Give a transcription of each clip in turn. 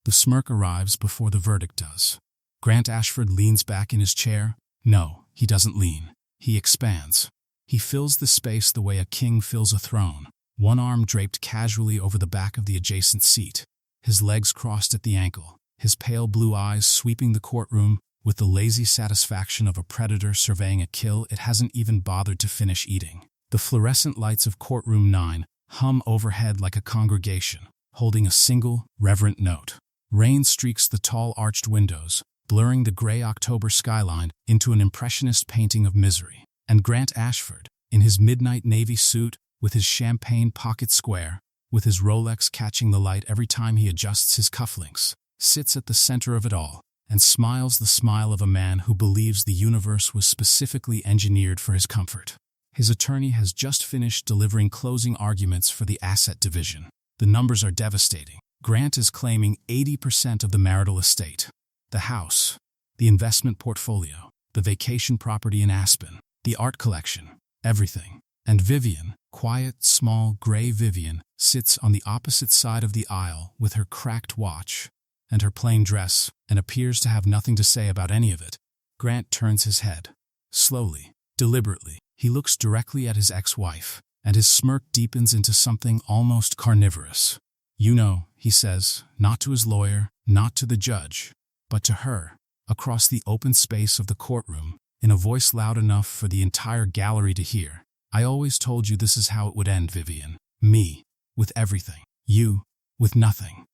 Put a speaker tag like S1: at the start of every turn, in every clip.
S1: The smirk arrives before the verdict does. Grant Ashford leans back in his chair. No, he doesn't lean. He expands. He fills the space the way a king fills a throne, one arm draped casually over the back of the adjacent seat, his legs crossed at the ankle, his pale blue eyes sweeping the courtroom with the lazy satisfaction of a predator surveying a kill it hasn't even bothered to finish eating. The fluorescent lights of Courtroom 9 hum overhead like a congregation, holding a single, reverent note. Rain streaks the tall arched windows, blurring the gray October skyline into an impressionist painting of misery. And Grant Ashford, in his midnight navy suit, with his champagne pocket square, with his Rolex catching the light every time he adjusts his cufflinks, sits at the center of it all and smiles the smile of a man who believes the universe was specifically engineered for his comfort. His attorney has just finished delivering closing arguments for the asset division. The numbers are devastating. Grant is claiming 80% of the marital estate. The house, the investment portfolio, the vacation property in Aspen, the art collection, everything. And Vivian, quiet, small, gray Vivian, sits on the opposite side of the aisle with her cracked watch and her plain dress and appears to have nothing to say about any of it. Grant turns his head. Slowly, deliberately, he looks directly at his ex-wife, and his smirk deepens into something almost carnivorous. "You know," he says, not to his lawyer, not to the judge, but to her, across the open space of the courtroom, in a voice loud enough for the entire gallery to hear. "I always told you this is how it would end, Vivian. Me, with everything. You, with nothing."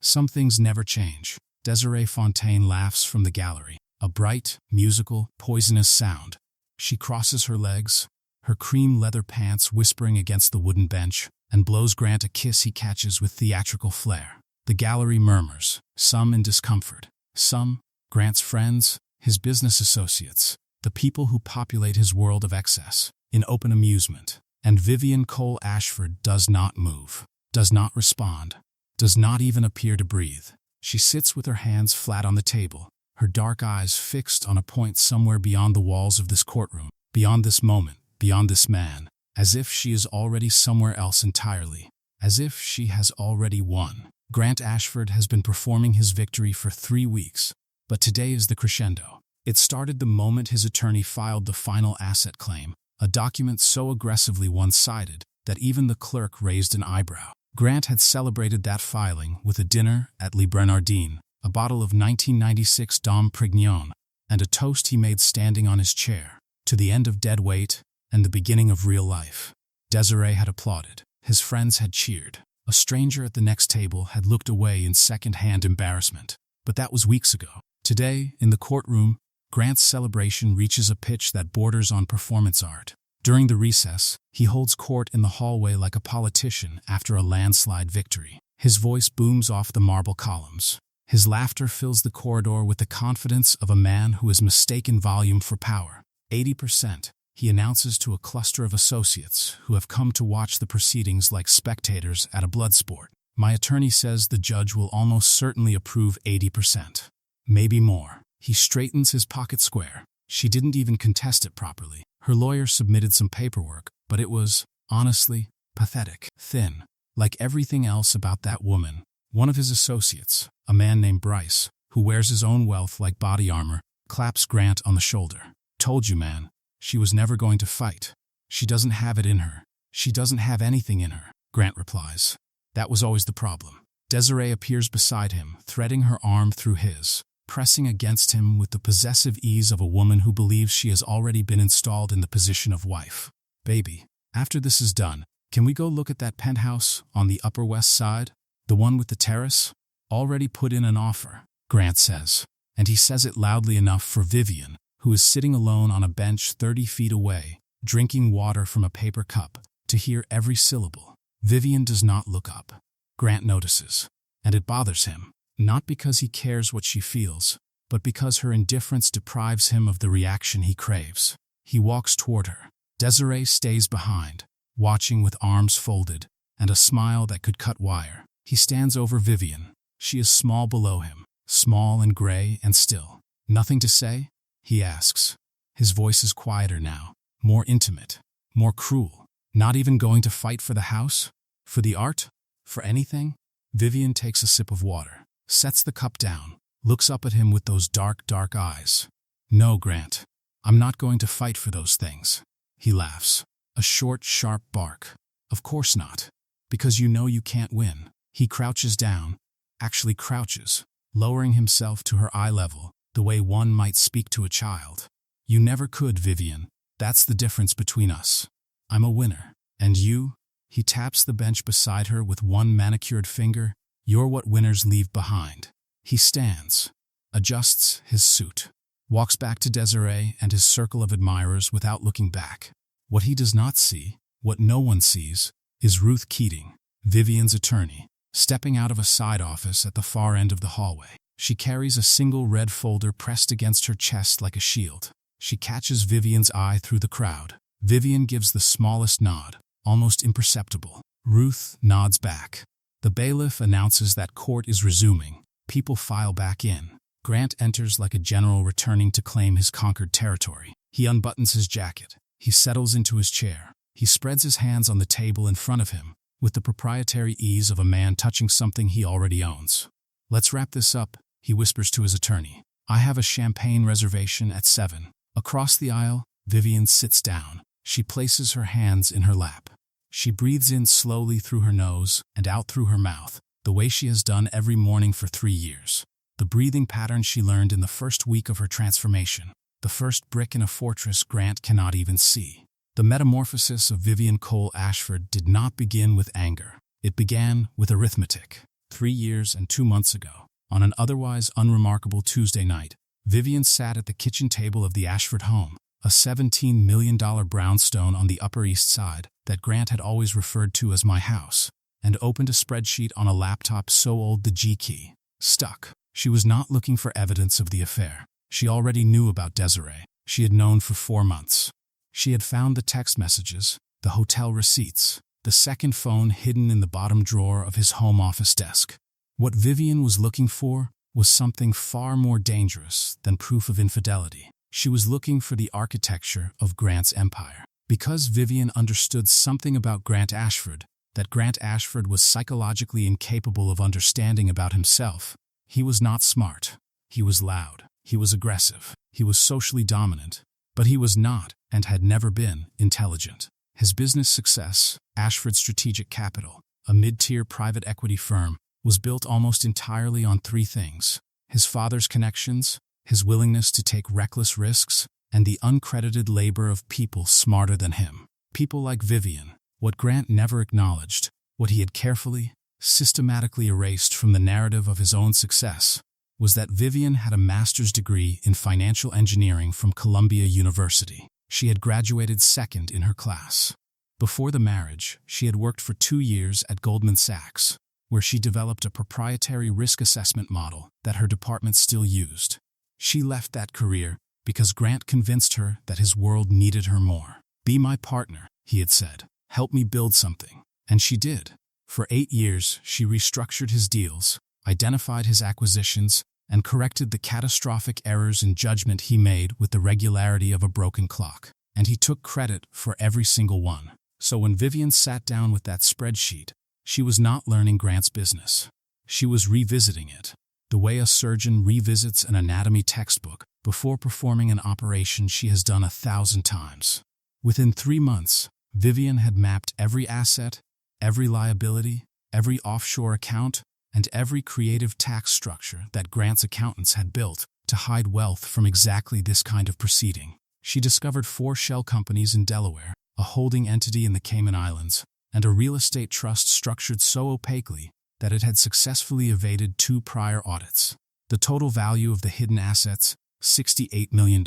S1: Some things never change. Desiree Fontaine laughs from the gallery, a bright, musical, poisonous sound. She crosses her legs, her cream leather pants whispering against the wooden bench, and blows Grant a kiss he catches with theatrical flair. The gallery murmurs, some in discomfort, some, Grant's friends, his business associates, the people who populate his world of excess, in open amusement. And Vivian Cole Ashford does not move, does not respond, does not even appear to breathe. She sits with her hands flat on the table, her dark eyes fixed on a point somewhere beyond the walls of this courtroom, beyond this moment, beyond this man, as if she is already somewhere else entirely, as if she has already won. Grant Ashford has been performing his victory for 3 weeks, but today is the crescendo. It started the moment his attorney filed the final asset claim, a document so aggressively one-sided that even the clerk raised an eyebrow. Grant had celebrated that filing with a dinner at Le Bernardin, a bottle of 1996 Dom Prignon, and a toast he made standing on his chair, to the end of dead weight and the beginning of real life. Desiree had applauded. His friends had cheered. A stranger at the next table had looked away in second-hand embarrassment. But that was weeks ago. Today, in the courtroom, Grant's celebration reaches a pitch that borders on performance art. During the recess, he holds court in the hallway like a politician after a landslide victory. His voice booms off the marble columns. His laughter fills the corridor with the confidence of a man who has mistaken volume for power. 80%, he announces to a cluster of associates who have come to watch the proceedings like spectators at a blood sport. "My attorney says the judge will almost certainly approve 80%. Maybe more." He straightens his pocket square. She didn't even contest it properly. Her lawyer submitted some paperwork, but it was, honestly, pathetic, thin. Like everything else about that woman, one of his associates, a man named Bryce, who wears his own wealth like body armor, claps Grant on the shoulder. "Told you, man. She was never going to fight. She doesn't have it in her. She doesn't have anything in her," Grant replies. That was always the problem. Desiree appears beside him, threading her arm through his, pressing against him with the possessive ease of a woman who believes she has already been installed in the position of wife. "Baby, after this is done, can we go look at that penthouse on the Upper West Side? The one with the terrace? Already put in an offer," Grant says. And he says it loudly enough for Vivian, who is sitting alone on a bench 30 feet away, drinking water from a paper cup, to hear every syllable. Vivian does not look up. Grant notices, and it bothers him. Not because he cares what she feels, but because her indifference deprives him of the reaction he craves. He walks toward her. Desiree stays behind, watching with arms folded and a smile that could cut wire. He stands over Vivian. She is small below him, small and gray and still. "Nothing to say?" he asks. His voice is quieter now, more intimate, more cruel. "Not even going to fight for the house? For the art? For anything?" Vivian takes a sip of water. sets the cup down, looks up at him with those dark, dark eyes. "No, Grant. I'm not going to fight for those things." He laughs. A short, sharp bark. "Of course not. Because you know you can't win." He crouches down, actually crouches, lowering himself to her eye level, the way one might speak to a child. "You never could, Vivian. That's the difference between us. I'm a winner. And you?" He taps the bench beside her with one manicured finger. "You're what winners leave behind." He stands, adjusts his suit, walks back to Desiree and his circle of admirers without looking back. What he does not see, what no one sees, is Ruth Keating, Vivian's attorney, stepping out of a side office at the far end of the hallway. She carries a single red folder pressed against her chest like a shield. She catches Vivian's eye through the crowd. Vivian gives the smallest nod, almost imperceptible. Ruth nods back. The bailiff announces that court is resuming. People file back in. Grant enters like a general returning to claim his conquered territory. He unbuttons his jacket. He settles into his chair. He spreads his hands on the table in front of him, with the proprietary ease of a man touching something he already owns. "Let's wrap this up," he whispers to his attorney. "I have a champagne reservation at 7. Across the aisle, Vivian sits down. She places her hands in her lap. She breathes in slowly through her nose and out through her mouth, the way she has done every morning for 3 years. The breathing pattern she learned in the first week of her transformation. The first brick in a fortress Grant cannot even see. The metamorphosis of Vivian Cole Ashford did not begin with anger. It began with arithmetic. 3 years and 2 months ago, on an otherwise unremarkable Tuesday night, Vivian sat at the kitchen table of the Ashford home, a $17 million brownstone on the Upper East Side that Grant had always referred to as my house, and opened a spreadsheet on a laptop so old the G key stuck. She was not looking for evidence of the affair. She already knew about Desiree. She had known for 4 months. She had found the text messages, the hotel receipts, the second phone hidden in the bottom drawer of his home office desk. What Vivian was looking for was something far more dangerous than proof of infidelity. She was looking for the architecture of Grant's empire. Because Vivian understood something about Grant Ashford, that Grant Ashford was psychologically incapable of understanding about himself. He was not smart. He was loud. He was aggressive. He was socially dominant. But he was not, and had never been, intelligent. His business success, Ashford Strategic Capital, a mid-tier private equity firm, was built almost entirely on 3 things: his father's connections, his willingness to take reckless risks, and the uncredited labor of people smarter than him. People like Vivian. What Grant never acknowledged, what he had carefully, systematically erased from the narrative of his own success, was that Vivian had a master's degree in financial engineering from Columbia University. She had graduated second in her class. Before the marriage, she had worked for 2 years at Goldman Sachs, where she developed a proprietary risk assessment model that her department still used. She left that career because Grant convinced her that his world needed her more. "Be my partner," he had said. "Help me build something." And she did. For 8 years, she restructured his deals, identified his acquisitions, and corrected the catastrophic errors in judgment he made with the regularity of a broken clock. And he took credit for every single one. So when Vivian sat down with that spreadsheet, she was not learning Grant's business. She was revisiting it, the way a surgeon revisits an anatomy textbook before performing an operation she has done 1,000 times. Within 3 months, Vivian had mapped every asset, every liability, every offshore account, and every creative tax structure that Grant's accountants had built to hide wealth from exactly this kind of proceeding. She discovered 4 shell companies in Delaware, a holding entity in the Cayman Islands, and a real estate trust structured so opaquely that it had successfully evaded 2 prior audits. The total value of the hidden assets, $68 million.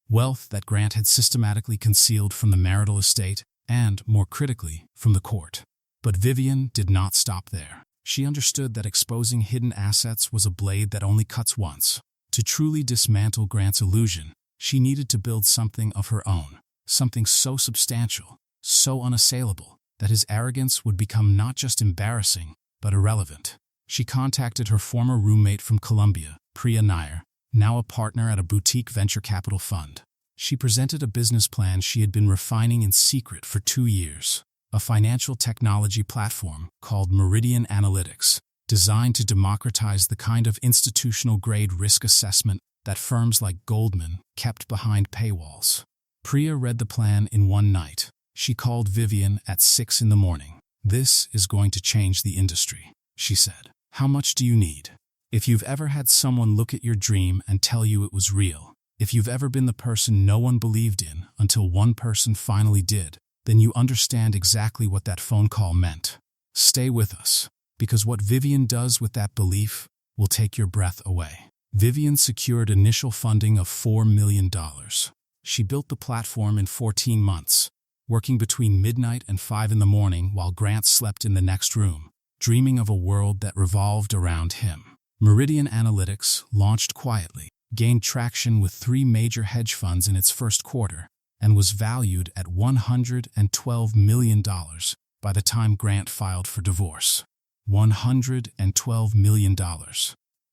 S1: Wealth that Grant had systematically concealed from the marital estate and, more critically, from the court. But Vivian did not stop there. She understood that exposing hidden assets was a blade that only cuts once. To truly dismantle Grant's illusion, she needed to build something of her own, something so substantial, so unassailable, that his arrogance would become not just embarrassing, but irrelevant. She contacted her former roommate from Columbia, Priya Nair, now a partner at a boutique venture capital fund. She presented a business plan she had been refining in secret for 2 years. A financial technology platform called Meridian Analytics, designed to democratize the kind of institutional-grade risk assessment that firms like Goldman kept behind paywalls. Priya read the plan in one night. She called Vivian at 6 in the morning. "This is going to change the industry," she said. "How much do you need?" If you've ever had someone look at your dream and tell you it was real, if you've ever been the person no one believed in until one person finally did, then you understand exactly what that phone call meant. Stay with us, because what Vivian does with that belief will take your breath away. Vivian secured initial funding of $4 million. She built the platform in 14 months, working between midnight and 5 in the morning while Grant slept in the next room, dreaming of a world that revolved around him. Meridian Analytics launched quietly, gained traction with 3 major hedge funds in its first quarter, and was valued at $112 million by the time Grant filed for divorce. $112 million.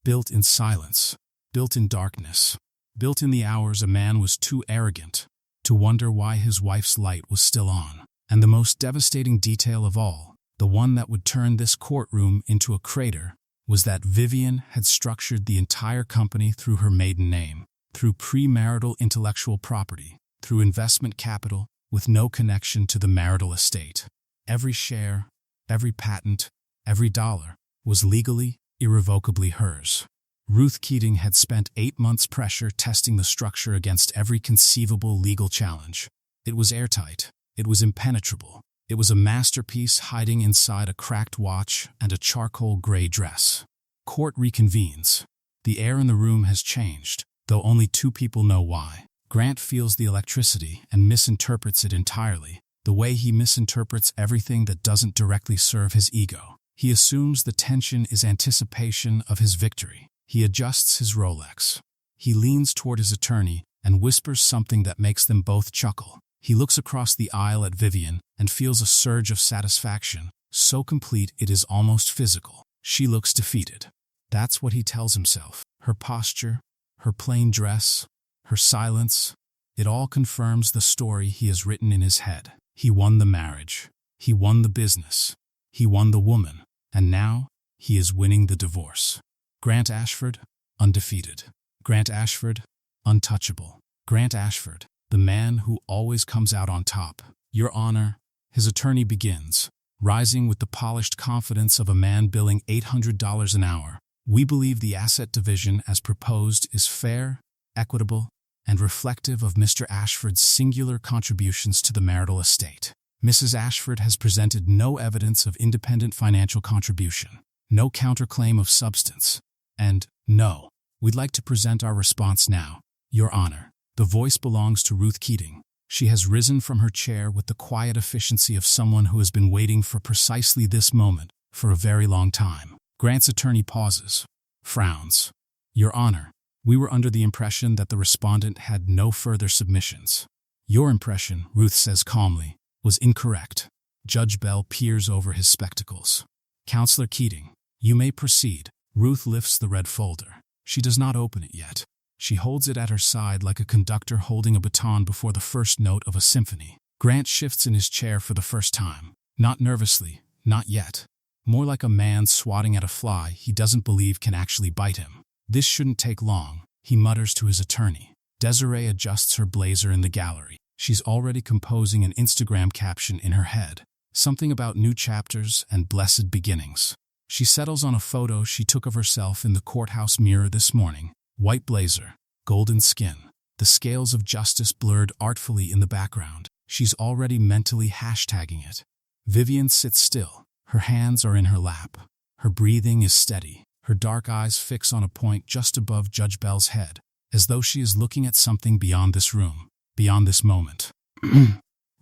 S1: Built in silence, built in darkness, built in the hours a man was too arrogant to wonder why his wife's light was still on. And the most devastating detail of all, the one that would turn this courtroom into a crater, was that Vivian had structured the entire company through her maiden name, through premarital intellectual property, through investment capital, with no connection to the marital estate. Every share, every patent, every dollar was legally, irrevocably hers. Ruth Keating had spent 8 months pressure testing the structure against every conceivable legal challenge. It was airtight. It was impenetrable. It was a masterpiece hiding inside a cracked watch and a charcoal gray dress. Court reconvenes. The air in the room has changed, though only 2 people know why. Grant feels the electricity and misinterprets it entirely, the way he misinterprets everything that doesn't directly serve his ego. He assumes the tension is anticipation of his victory. He adjusts his Rolex. He leans toward his attorney and whispers something that makes them both chuckle. He looks across the aisle at Vivian and feels a surge of satisfaction, so complete it is almost physical. She looks defeated. That's what he tells himself. Her posture, her plain dress, her silence, it all confirms the story he has written in his head. He won the marriage. He won the business. He won the woman. And now, he is winning the divorce. Grant Ashford, undefeated. Grant Ashford, untouchable. Grant Ashford, the man who always comes out on top. Your Honor, his attorney begins, rising with the polished confidence of a man billing $800 an hour. We believe the asset division as proposed is fair, equitable, and reflective of Mr. Ashford's singular contributions to the marital estate. Mrs. Ashford has presented no evidence of independent financial contribution, no counterclaim of substance, and no. We'd like to present our response now, Your Honor. The voice belongs to Ruth Keating. She has risen from her chair with the quiet efficiency of someone who has been waiting for precisely this moment for a very long time. Grant's attorney pauses, frowns. Your Honor, we were under the impression that the respondent had no further submissions. Your impression, Ruth says calmly, was incorrect. Judge Bell peers over his spectacles. Counselor Keating, you may proceed. Ruth lifts the red folder. She does not open it yet. She holds it at her side like a conductor holding a baton before the first note of a symphony. Grant shifts in his chair for the first time. Not nervously, not yet. More like a man swatting at a fly he doesn't believe can actually bite him. This shouldn't take long, he mutters to his attorney. Desiree adjusts her blazer in the gallery. She's already composing an Instagram caption in her head. Something about new chapters and blessed beginnings. She settles on a photo she took of herself in the courthouse mirror this morning. White blazer, golden skin, the scales of justice blurred artfully in the background. She's already mentally hashtagging it. Vivian sits still. Her hands are in her lap. Her breathing is steady. Her dark eyes fix on a point just above Judge Bell's head, as though she is looking at something beyond this room, beyond this moment.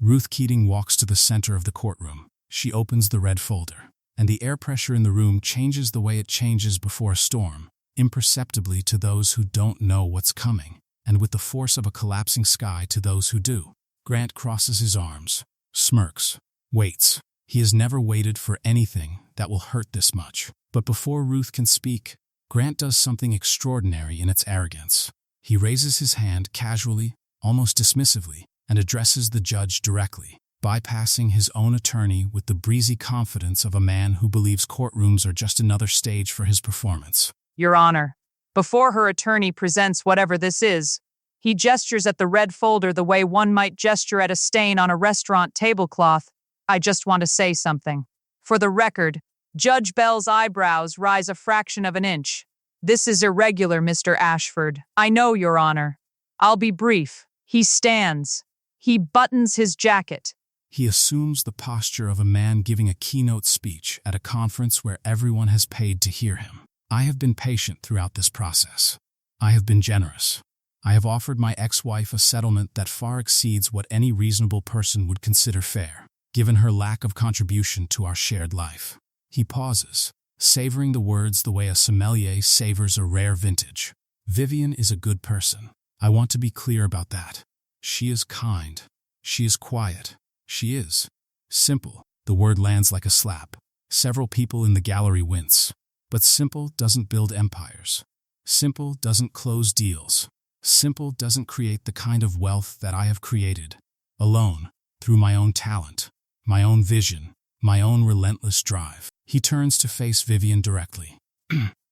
S1: Ruth Keating walks to the center of the courtroom. She opens the red folder, and the air pressure in the room changes the way it changes before a storm, imperceptibly to those who don't know what's coming, and with the force of a collapsing sky to those who do. Grant crosses his arms, smirks, waits. He has never waited for anything that will hurt this much. But before Ruth can speak, Grant does something extraordinary in its arrogance. He raises his hand casually, almost dismissively, and addresses the judge directly. bypassing his own attorney with the breezy confidence of a man who believes courtrooms are just another stage for his performance.
S2: Your Honor, before her attorney presents whatever this is, he gestures at the red folder the way one might gesture at a stain on a restaurant tablecloth. I just want to say something. For the record, Judge Bell's eyebrows rise a fraction of an inch. This is irregular, Mr. Ashford. I know, Your Honor. I'll be brief. He stands. He buttons his jacket.
S1: He assumes the posture of a man giving a keynote speech at a conference where everyone has paid to hear him. I have been patient throughout this process. I have been generous. I have offered my ex-wife a settlement that far exceeds what any reasonable person would consider fair, given her lack of contribution to our shared life. He pauses, savoring the words the way a sommelier savors a rare vintage. Vivian is a good person. I want to be clear about that. She is kind. She is quiet. She is simple. The word lands like a slap. Several people in the gallery wince. But simple doesn't build empires. Simple doesn't close deals. Simple doesn't create the kind of wealth that I have created, alone, through my own talent, my own vision, my own relentless drive. He turns to face Vivian directly.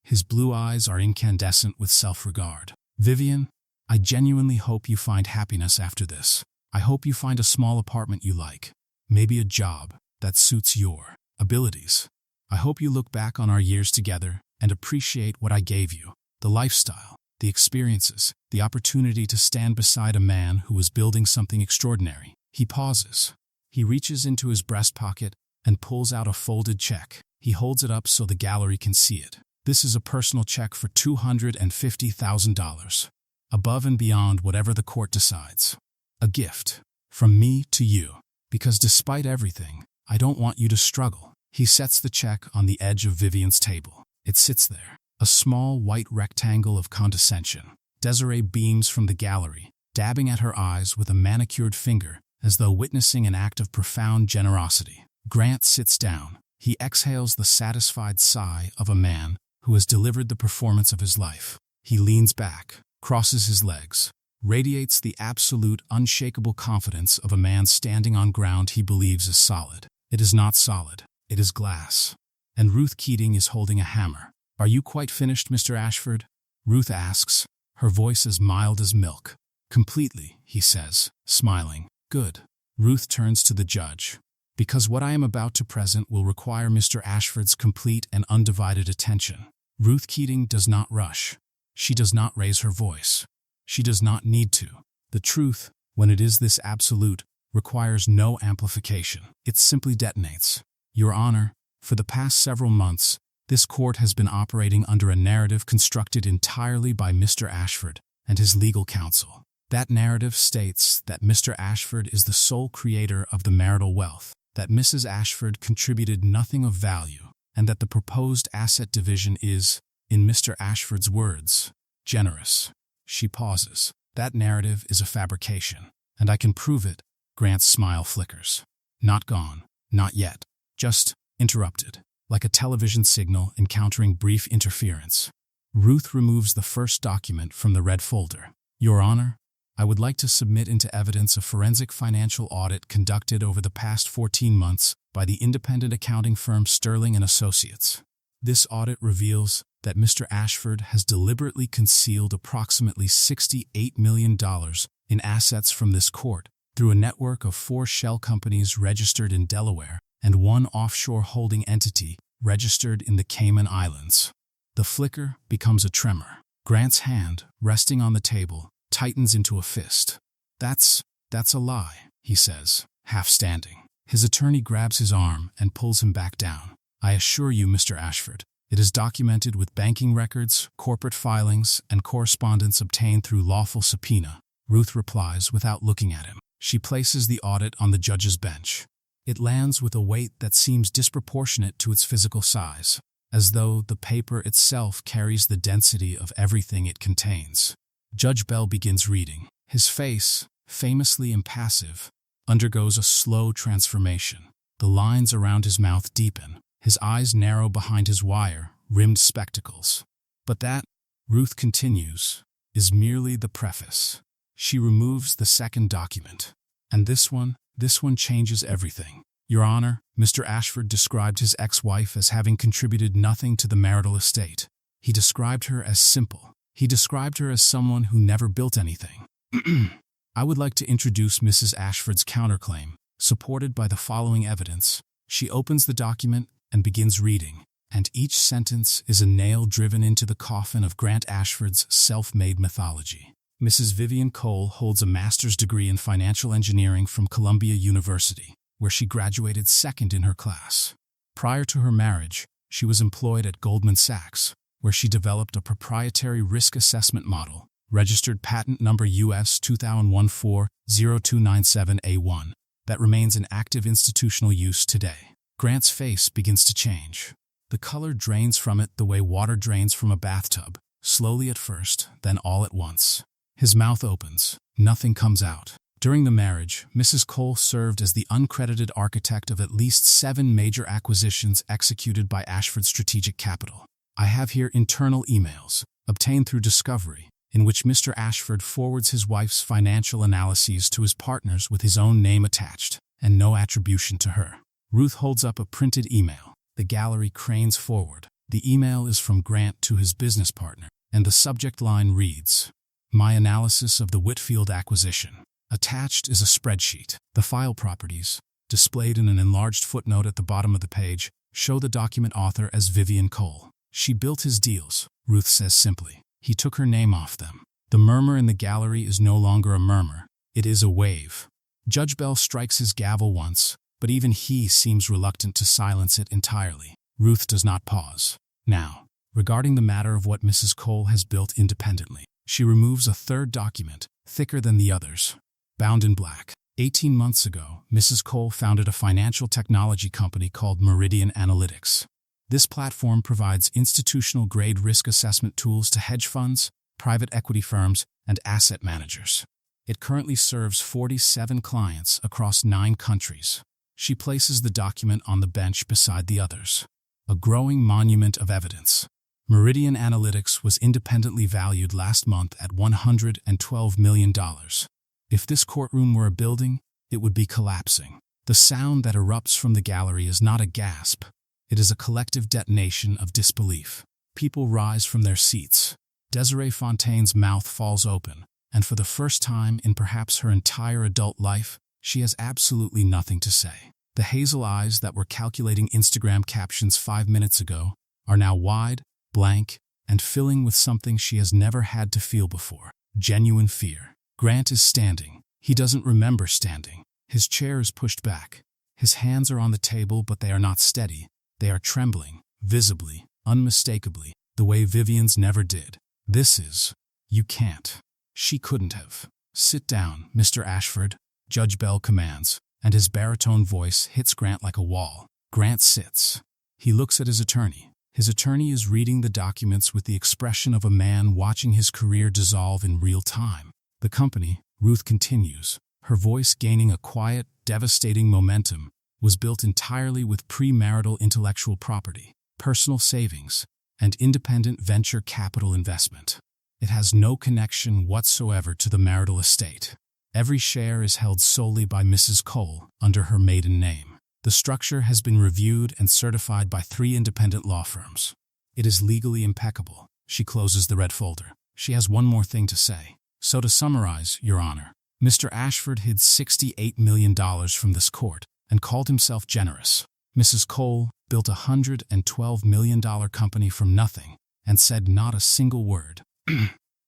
S1: His blue eyes are incandescent with self-regard. Vivian, I genuinely hope you find happiness after this. I hope you find a small apartment you like, maybe a job that suits your abilities. I hope you look back on our years together and appreciate what I gave you, the lifestyle, the experiences, the opportunity to stand beside a man who was building something extraordinary. He pauses. He reaches into his breast pocket and pulls out a folded check. He holds it up so the gallery can see it. This is a personal check for $250,000, above and beyond whatever the court decides. A gift from me to you, because despite everything, I don't want you to struggle. He sets the check on the edge of Vivian's table. It sits there, a small white rectangle of condescension. Desiree beams from the gallery, dabbing at her eyes with a manicured finger as though witnessing an act of profound generosity. Grant sits down. He exhales the satisfied sigh of a man who has delivered the performance of his life. He leans back, crosses his legs, radiates the absolute, unshakable confidence of a man standing on ground he believes is solid. It is not solid. It is glass. And Ruth Keating is holding a hammer. Are you quite finished, Mr. Ashford? Ruth asks, her voice as mild as milk. Completely, he says, smiling. Good. Ruth turns to the judge. Because what I am about to present will require Mr. Ashford's complete and undivided attention. Ruth Keating does not rush. She does not raise her voice. She does not need to. The truth, when it is this absolute, requires no amplification. It simply detonates. Your Honor, for the past several months, this court has been operating under a narrative constructed entirely by Mr. Ashford and his legal counsel. That narrative states that Mr. Ashford is the sole creator of the marital wealth, that Mrs. Ashford contributed nothing of value, and that the proposed asset division is, in Mr. Ashford's words, generous. She pauses. That narrative is a fabrication, and I can prove it. Grant's smile flickers. Not gone. Not yet. Just interrupted, like a television signal encountering brief interference. Ruth removes the first document from the red folder. Your Honor, I would like to submit into evidence a forensic financial audit conducted over the past 14 months by the independent accounting firm Sterling & Associates. This audit reveals that Mr. Ashford has deliberately concealed approximately $68 million in assets from this court through a network of 4 shell companies registered in Delaware and 1 offshore holding entity registered in the Cayman Islands. The flicker becomes a tremor. Grant's hand, resting on the table, tightens into a fist. That's a lie, he says, half standing. His attorney grabs his arm and pulls him back down. I assure you, Mr. Ashford, it is documented with banking records, corporate filings, and correspondence obtained through lawful subpoena. Ruth replies without looking at him. She places the audit on the judge's bench. It lands with a weight that seems disproportionate to its physical size, as though the paper itself carries the density of everything it contains. Judge Bell begins reading. His face, famously impassive, undergoes a slow transformation. The lines around his mouth deepen. His eyes narrow behind his wire-rimmed spectacles. But that, Ruth continues, is merely the preface. She removes the second document. And this one changes everything. Your Honor, Mr. Ashford described his ex-wife as having contributed nothing to the marital estate. He described her as simple. He described her as someone who never built anything. I would like to introduce Mrs. Ashford's counterclaim, supported by the following evidence. She opens the document and begins reading, and each sentence is a nail driven into the coffin of Grant Ashford's self-made mythology. Mrs. Vivian Cole holds a master's degree in financial engineering from Columbia University, where she graduated second in her class. Prior to her marriage, she was employed at Goldman Sachs, where she developed a proprietary risk assessment model, registered patent number US 2014-0297A1, that remains in active institutional use today. Grant's face begins to change. The color drains from it the way water drains from a bathtub, slowly at first, then all at once. His mouth opens. Nothing comes out. During the marriage, Mrs. Cole served as the uncredited architect of at least 7 major acquisitions executed by Ashford Strategic Capital. I have here internal emails, obtained through discovery, in which Mr. Ashford forwards his wife's financial analyses to his partners with his own name attached, and no attribution to her. Ruth holds up a printed email. The gallery cranes forward. The email is from Grant to his business partner, and the subject line reads, "My analysis of the Whitfield acquisition." Attached is a spreadsheet. The file properties, displayed in an enlarged footnote at the bottom of the page, show the document author as Vivian Cole. She built his deals, Ruth says simply. He took her name off them. The murmur in the gallery is no longer a murmur. It is a wave. Judge Bell strikes his gavel once, but even he seems reluctant to silence it entirely. Ruth does not pause. Now, regarding the matter of what Mrs. Cole has built independently, she removes a third document, thicker than the others, bound in black. 18 months ago, Mrs. Cole founded a financial technology company called Meridian Analytics. This platform provides institutional-grade risk assessment tools to hedge funds, private equity firms, and asset managers. It currently serves 47 clients across 9 countries. She places the document on the bench beside the others. A growing monument of evidence. Meridian Analytics was independently valued last month at $112 million. If this courtroom were a building, it would be collapsing. The sound that erupts from the gallery is not a gasp. It is a collective detonation of disbelief. People rise from their seats. Desiree Fontaine's mouth falls open, and for the first time in perhaps her entire adult life, she has absolutely nothing to say. The hazel eyes that were calculating Instagram captions 5 minutes ago are now wide, blank, and filling with something she has never had to feel before. Genuine fear. Grant is standing. He doesn't remember standing. His chair is pushed back. His hands are on the table, but they are not steady. They are trembling, visibly, unmistakably, the way Vivian's never did. This is... You can't. She couldn't have. Sit down, Mr. Ashford, Judge Bell commands, and his baritone voice hits Grant like a wall. Grant sits. He looks at his attorney. His attorney is reading the documents with the expression of a man watching his career dissolve in real time. The company, Ruth continues, her voice gaining a quiet, devastating momentum, was built entirely with premarital intellectual property, personal savings, and independent venture capital investment. It has no connection whatsoever to the marital estate. Every share is held solely by Mrs. Cole under her maiden name. The structure has been reviewed and certified by 3 independent law firms. It is legally impeccable. She closes the red folder. She has one more thing to say. So to summarize, Your Honor, Mr. Ashford hid $68 million from this court and called himself generous. Mrs. Cole built a $112 million company from nothing and said not a single word.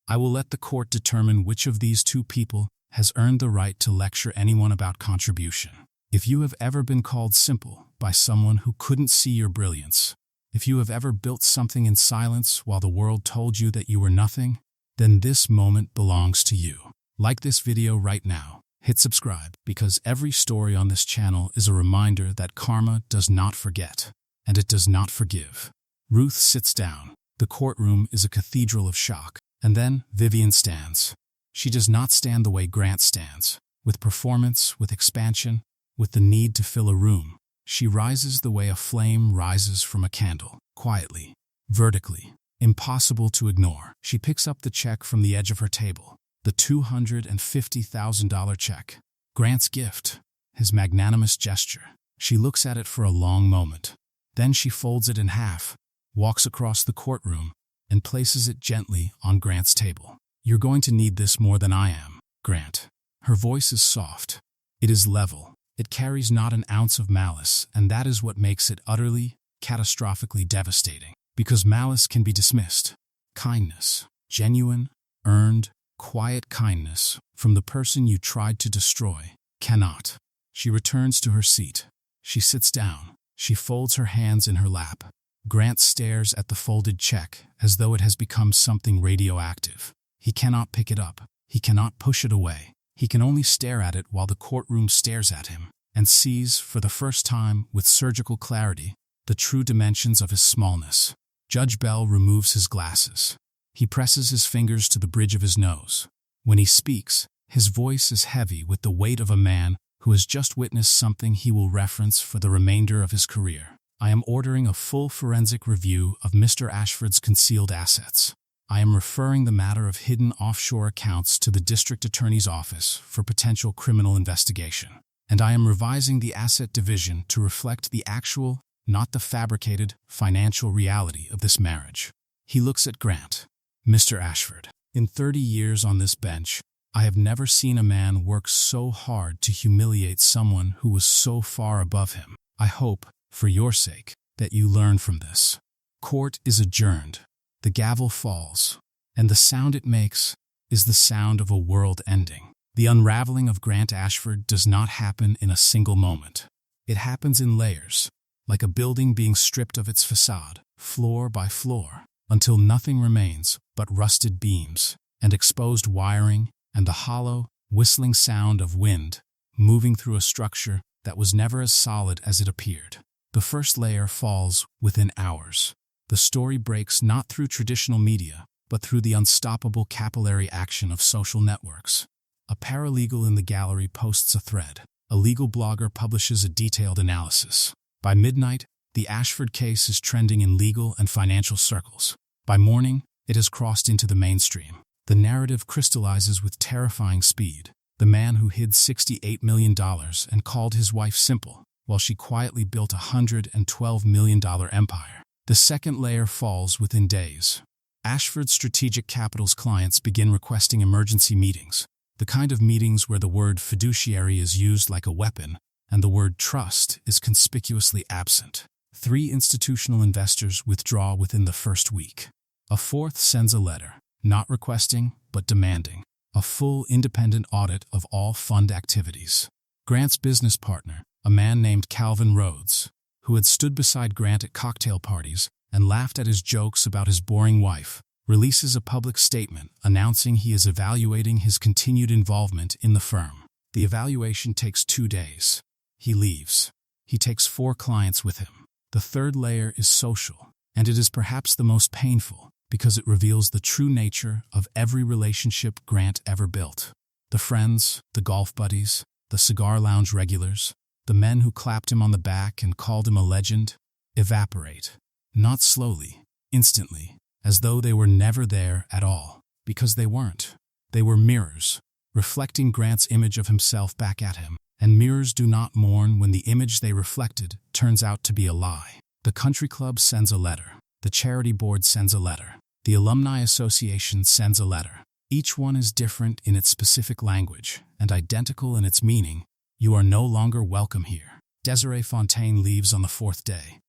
S1: I will let the court determine which of these 2 people has earned the right to lecture anyone about contribution. If you have ever been called simple by someone who couldn't see your brilliance, if you have ever built something in silence while the world told you that you were nothing, then this moment belongs to you. Like this video right now. Hit subscribe, because every story on this channel is a reminder that karma does not forget, and it does not forgive. Ruth sits down. The courtroom is a cathedral of shock. And then Vivian stands. She does not stand the way Grant stands, with performance, with expansion, with the need to fill a room. She rises the way a flame rises from a candle, quietly, vertically, impossible to ignore. She picks up the check from the edge of her table, the $250,000 check. Grant's gift, his magnanimous gesture. She looks at it for a long moment. Then she folds it in half, walks across the courtroom, and places it gently on Grant's table. "You're going to need this more than I am, Grant." Her voice is soft. It is level. It carries not an ounce of malice, and that is what makes it utterly, catastrophically devastating. Because malice can be dismissed. Kindness, genuine, earned, quiet kindness from the person you tried to destroy, cannot. She returns to her seat. She sits down. She folds her hands in her lap. Grant stares at the folded check as though it has become something radioactive. He cannot pick it up. He cannot push it away. He can only stare at it while the courtroom stares at him and sees, for the first time with surgical clarity, the true dimensions of his smallness. Judge Bell removes his glasses. He presses his fingers to the bridge of his nose. When he speaks, his voice is heavy with the weight of a man who has just witnessed something he will reference for the remainder of his career. "I am ordering a full forensic review of Mr. Ashford's concealed assets. I am referring the matter of hidden offshore accounts to the district attorney's office for potential criminal investigation. And I am revising the asset division to reflect the actual, not the fabricated, financial reality of this marriage." He looks at Grant. "Mr. Ashford, in 30 years on this bench, I have never seen a man work so hard to humiliate someone who was so far above him. I hope, for your sake, that you learn from this." Court is adjourned. The gavel falls, and the sound it makes is the sound of a world ending. The unraveling of Grant Ashford does not happen in a single moment. It happens in layers, like a building being stripped of its facade, floor by floor, until nothing remains but rusted beams and exposed wiring and the hollow, whistling sound of wind moving through a structure that was never as solid as it appeared. The first layer falls within hours. The story breaks not through traditional media, but through the unstoppable capillary action of social networks. A paralegal in the gallery posts a thread. A legal blogger publishes a detailed analysis. By midnight, the Ashford case is trending in legal and financial circles. By morning, it has crossed into the mainstream. The narrative crystallizes with terrifying speed. The man who hid $68 million and called his wife simple, while she quietly built a $112 million empire. The second layer falls within days. Ashford's strategic capital's clients begin requesting emergency meetings, the kind of meetings where the word fiduciary is used like a weapon and the word trust is conspicuously absent. 3 institutional investors withdraw within the first week. A fourth sends a letter, not requesting, but demanding a full independent audit of all fund activities. Grant's business partner, a man named Calvin Rhodes, who had stood beside Grant at cocktail parties and laughed at his jokes about his boring wife, releases a public statement announcing he is evaluating his continued involvement in the firm. The evaluation takes 2 days. He leaves. He takes 4 clients with him. The third layer is social, and it is perhaps the most painful because it reveals the true nature of every relationship Grant ever built. The friends, the golf buddies, the cigar lounge regulars, the men who clapped him on the back and called him a legend, evaporate. Not slowly, instantly, as though they were never there at all, because they weren't. They were mirrors, reflecting Grant's image of himself back at him. And mirrors do not mourn when the image they reflected turns out to be a lie. The country club sends a letter. The charity board sends a letter. The alumni association sends a letter. Each one is different in its specific language and identical in its meaning. "You are no longer welcome here." Desiree Fontaine leaves on the 4th day.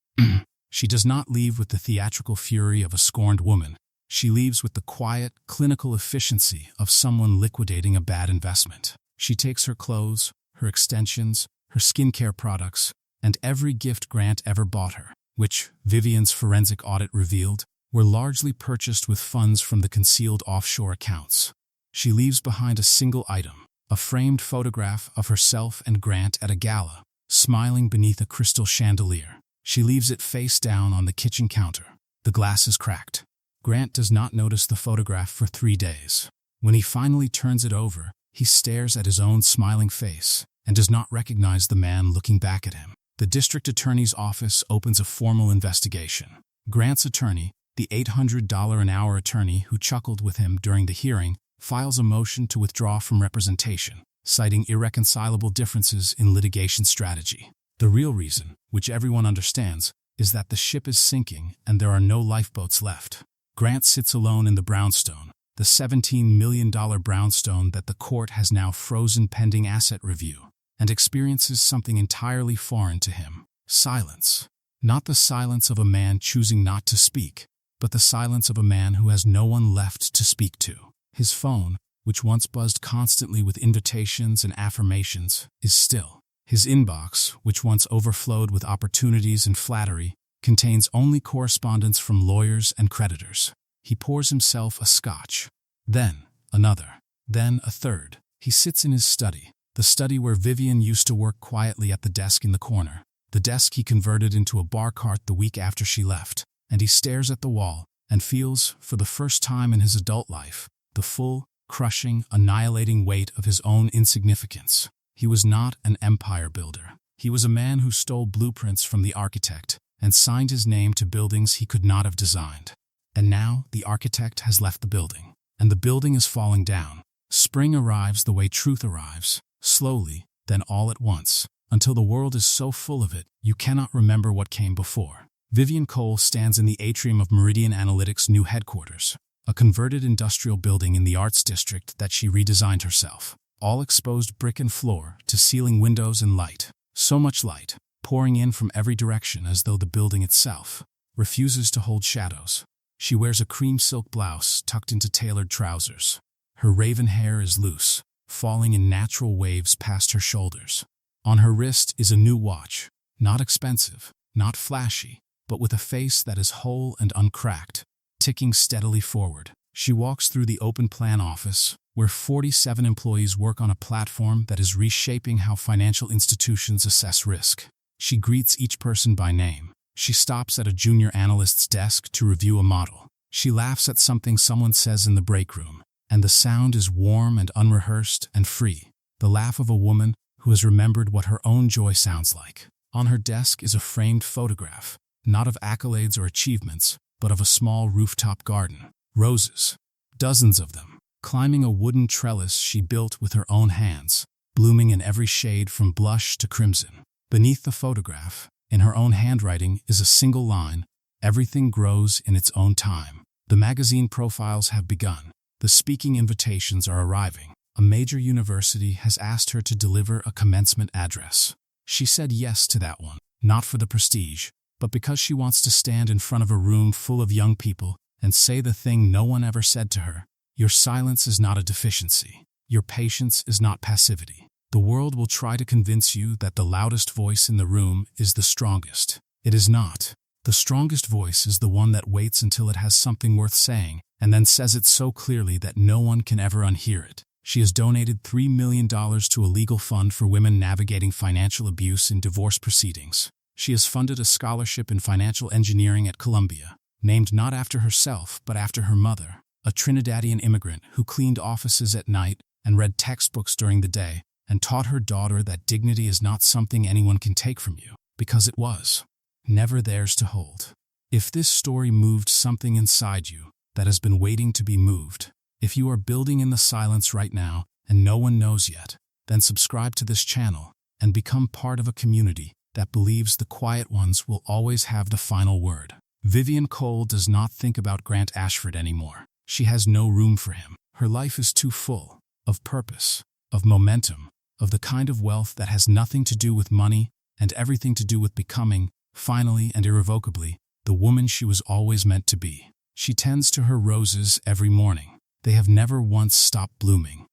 S1: She does not leave with the theatrical fury of a scorned woman. She leaves with the quiet, clinical efficiency of someone liquidating a bad investment. She takes her clothes, her extensions, her skincare products, and every gift Grant ever bought her, which, Vivian's forensic audit revealed, were largely purchased with funds from the concealed offshore accounts. She leaves behind a single item, a framed photograph of herself and Grant at a gala, smiling beneath a crystal chandelier. She leaves it face down on the kitchen counter. The glass is cracked. Grant does not notice the photograph for 3 days. When he finally turns it over, he stares at his own smiling face and does not recognize the man looking back at him. The district attorney's office opens a formal investigation. Grant's attorney, the $800 an hour attorney who chuckled with him during the hearing, files a motion to withdraw from representation, citing irreconcilable differences in litigation strategy. The real reason, which everyone understands, is that the ship is sinking and there are no lifeboats left. Grant sits alone in the brownstone, the $17 million brownstone that the court has now frozen pending asset review, and experiences something entirely foreign to him: silence. Not the silence of a man choosing not to speak, but the silence of a man who has no one left to speak to. His phone, which once buzzed constantly with invitations and affirmations, is still. His inbox, which once overflowed with opportunities and flattery, contains only correspondence from lawyers and creditors. He pours himself a scotch, then another, then a third. He sits in his study, the study where Vivian used to work quietly at the desk in the corner, the desk he converted into a bar cart the week after she left, and he stares at the wall and feels, for the first time in his adult life, the full, crushing, annihilating weight of his own insignificance. He was not an empire builder. He was a man who stole blueprints from the architect and signed his name to buildings he could not have designed. And now the architect has left the building, and the building is falling down. Spring arrives the way truth arrives, slowly, then all at once, until the world is so full of it you cannot remember what came before. Vivian Cole stands in the atrium of Meridian Analytics' new headquarters, a converted industrial building in the arts district that she redesigned herself. All exposed brick and floor to ceiling windows and light. So much light, pouring in from every direction as though the building itself refuses to hold shadows. She wears a cream silk blouse tucked into tailored trousers. Her raven hair is loose, falling in natural waves past her shoulders. On her wrist is a new watch, not expensive, not flashy, but with a face that is whole and uncracked, ticking steadily forward. She walks through the open plan office, where 47 employees work on a platform that is reshaping how financial institutions assess risk. She greets each person by name. She stops at a junior analyst's desk to review a model. She laughs at something someone says in the break room, and the sound is warm and unrehearsed and free. The laugh of a woman who has remembered what her own joy sounds like. On her desk is a framed photograph, not of accolades or achievements, but of a small rooftop garden. Roses, dozens of them, climbing a wooden trellis she built with her own hands, blooming in every shade from blush to crimson. Beneath the photograph, in her own handwriting, is a single line: "Everything grows in its own time." The magazine profiles have begun. The speaking invitations are arriving. A major university has asked her to deliver a commencement address. She said yes to that one, not for the prestige, but because she wants to stand in front of a room full of young people and say the thing no one ever said to her: your silence is not a deficiency. Your patience is not passivity. The world will try to convince you that the loudest voice in the room is the strongest. It is not. The strongest voice is the one that waits until it has something worth saying and then says it so clearly that no one can ever unhear it. She has donated $3 million to a legal fund for women navigating financial abuse in divorce proceedings. She has funded a scholarship in financial engineering at Columbia, named not after herself but after her mother, a Trinidadian immigrant who cleaned offices at night and read textbooks during the day, and taught her daughter that dignity is not something anyone can take from you, because it was never theirs to hold. If this story moved something inside you that has been waiting to be moved, if you are building in the silence right now and no one knows yet, then subscribe to this channel and become part of a community that believes the quiet ones will always have the final word. Vivian Cole does not think about Grant Ashford anymore. She has no room for him. Her life is too full of purpose, of momentum, of the kind of wealth that has nothing to do with money and everything to do with becoming, finally and irrevocably, the woman she was always meant to be. She tends to her roses every morning. They have never once stopped blooming.